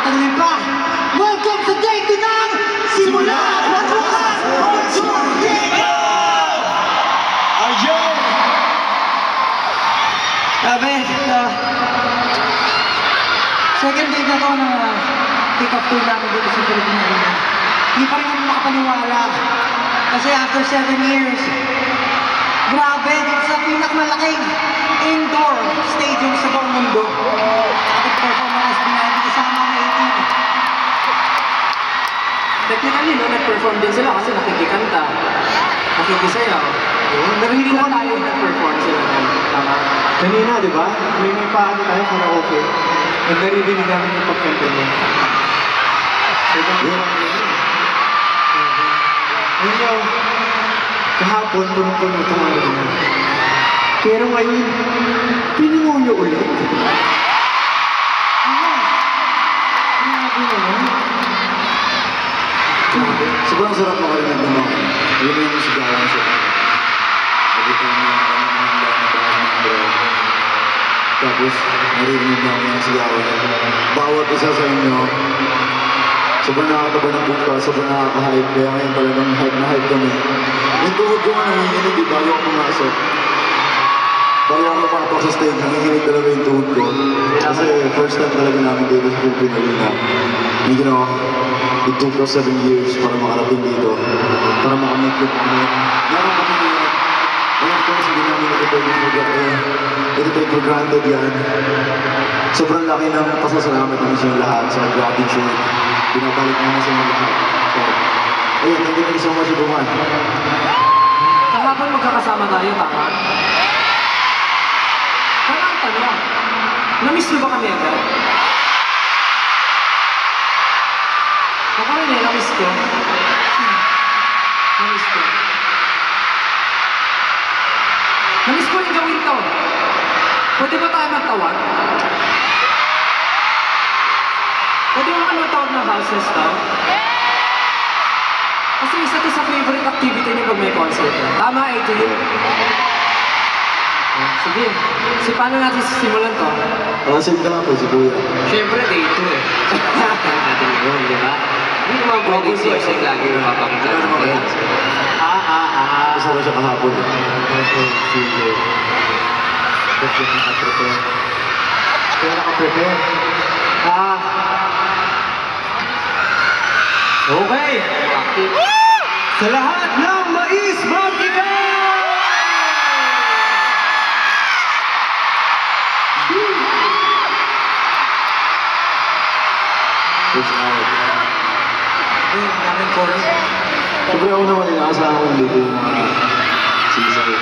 magpapatuloy pa. Welcome sa day 2 ng Simula Pagbukas Fortune! Ayun! Sabi, second day na to ng pick-up tour namin dito sa Philippine Arena. Hindi pa rin kami makapaniwala. Kasi after 7 years, grabe, dito sa pinakamalaking indoor stadium sa buong mundo. Nag-perform ng SB19 kasama ang 18. Technically, no, nag-perform din sila kasi nakikikanta, nakikisayaw. Pero hindi lang tayo nag-perform sila. Tama? Kanina, di ba? May paano tayo karaoke. And naririnig namin yung pagkanta niya. Ngayon, kahapon, punong-puno ito mga rin. Pero ngayon, piningunyo ulit. Sobrang sarap makarinig naman. Yun yung sigawan siya. Pagkitan niya ang mga tapos, naririnig namin ang sigawan. Bawat isa sa inyo, sobrang nakakaba ng buka, sobrang nakaka-hype. Kaya ngayon talagang hype na hype kami. Yung tuhod ko nga nanginginig, bago ako pumasok. Bago ako napapasok sa stage, nanginginig talaga yung tuhod ko. Kasi first time talaga namin dito sa Philippine Arena. You know, it took us 7 years para makarating dito. Para makamit yung pangit. Meron kami ngayon. And of course, hindi namin ito for granted yan. Sobrang laki ng pasasalamat namin sa lahat, sa gratitude. Binabalik namin sa mga lahat. So, ayun, thank you so much, everyone. Kahapon magkakasama tayo, tama? Pero ang tanong, na-miss mo ba kami agad? Ako rin eh, na-miss ko. Na-miss ko. Na-miss ko rin gawin to. Pwede ba tayo magtawag? Pwede ba kami magtawag ng houses to? Kasi isa to sa favorite activity niyo pag may concert. Tama, 18? Sige. So, paano natin sisimulan to? Save ka lang po, si Kuya. Siyempre, day 2 eh. Natin yun, di ba? Hindi naman pwede si Yosek lagi yung mapakita natin. Gusto ko siya kahapon. Sige. Kasi naka-prepare. Kaya naka-prepare. Okay! Sa lahat ng mais, mag-ibig! Push out. Ayun, namin corny. Siyempre ako naman, inaasahan ko dito yung mga sisigaw.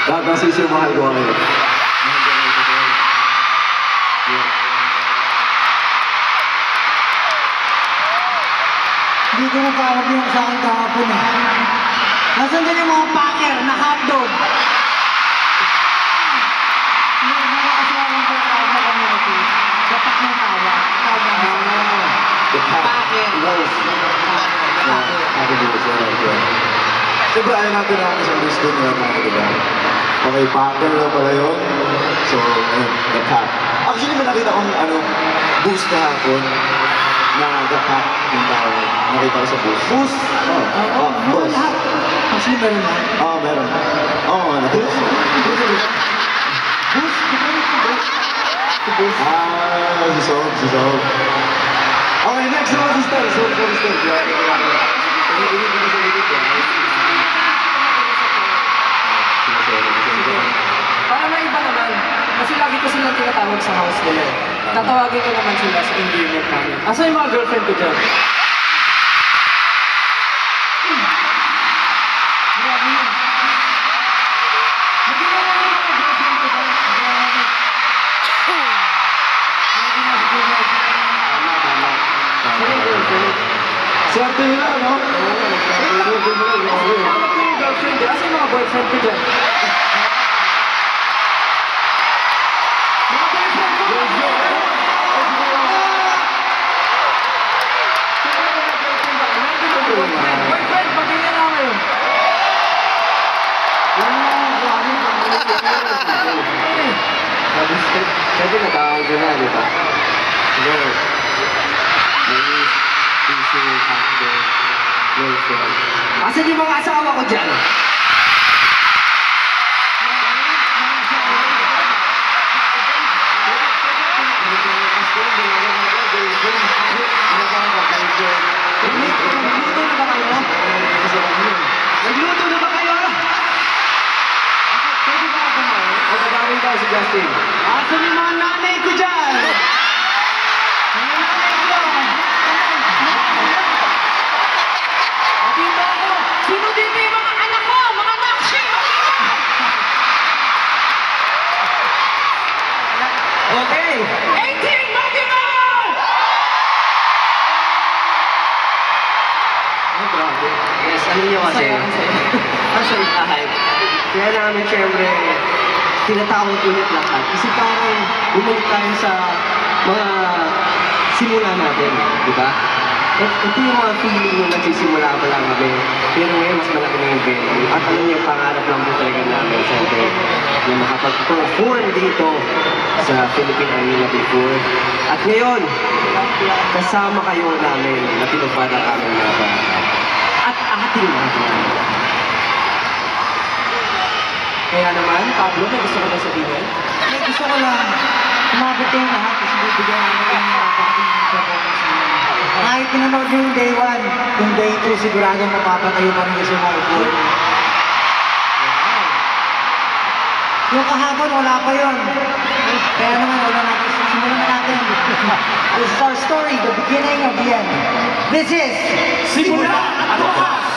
Lahat ng sisigaw mahal ko kayo. Hindi ko natawag yung sa akin kahapon eh. Nasaan din yung mga packer na hotdog? Yung mga kasawang ko tawag na community. Dapat ng tawa. Tawag na packer. Wolf. Ako dito siya. Siyempre ayaw natin ang isang gusto nila mga diba? Okay, packer na pala yun. So, ayun, the pack. Actually, may nakita kong boost kahapon na the pack yung tawag. Nakita ko sa boost. Boost? Oo, boost. Actually, meron na. Oo, meron. Oo, nga. Boost? Boost? Si Sob. Okay, next naman si Star. Sob. Para may iba naman. Kasi lagi ko silang tinatawag sa house nila. Tatawagin ko naman sila sa endearment namin. Asa yung mga girlfriend ko dyan? Grabe yun. Hindi na lang yung mga girlfriend ko ba? Grabe. Grabe na siguro. Sino yung girlfriend? Swerte nila, no? Tawag ko yung girlfriend. Asa yung mga boyfriend ko dyan? Mga boyfriend ko! Siyempre natawag ko na, di ba? Siguro, may issue, husband, girlfriend. Asan yung mga asawa ko dyan? Nagluto na ba kayo? Nagluto na ba kayo? Pwede ba ako kumain? O dadawin daw si Justin. Asan yung mga nanay ko dyan? Mga nanay ko! Dito ako! Sino dito yung mga anak ko? Mga nakshi! Okay! 18! Moving on! Oh, grabe. Yes, alam niyo kasi. Kasi kahit. Kaya namin syempre, tinatawag ulit lahat. Kasi parang bumalik tayo sa mga simula natin, di ba? Ito yung mga feeling nung nagsisimula pa lang kami. Pero ngayon, mas malaki na yung venue. At alam niyo, pangarap lang po talaga namin, syempre, na makapag-perform dito sa Philippine Arena before. At ngayon, kasama kayo namin na pinupad ang aming mga pangarap. At ating mga pangarap. Kaya naman, Pablo, may gusto ko na sabihin? May gusto ko lang, kumapit kayong lahat kasi bibigyan namin yung napakating performance nyo. Kahit pinanood nyo yung day 1, yung day 2, sigurado mapapatayo pa rin kasi yung mga upo. Yung kahapon, wala pa yun. Kaya naman, wala natin. Simulan na natin. This is our story, the beginning of the end. This is Simula at Wakas!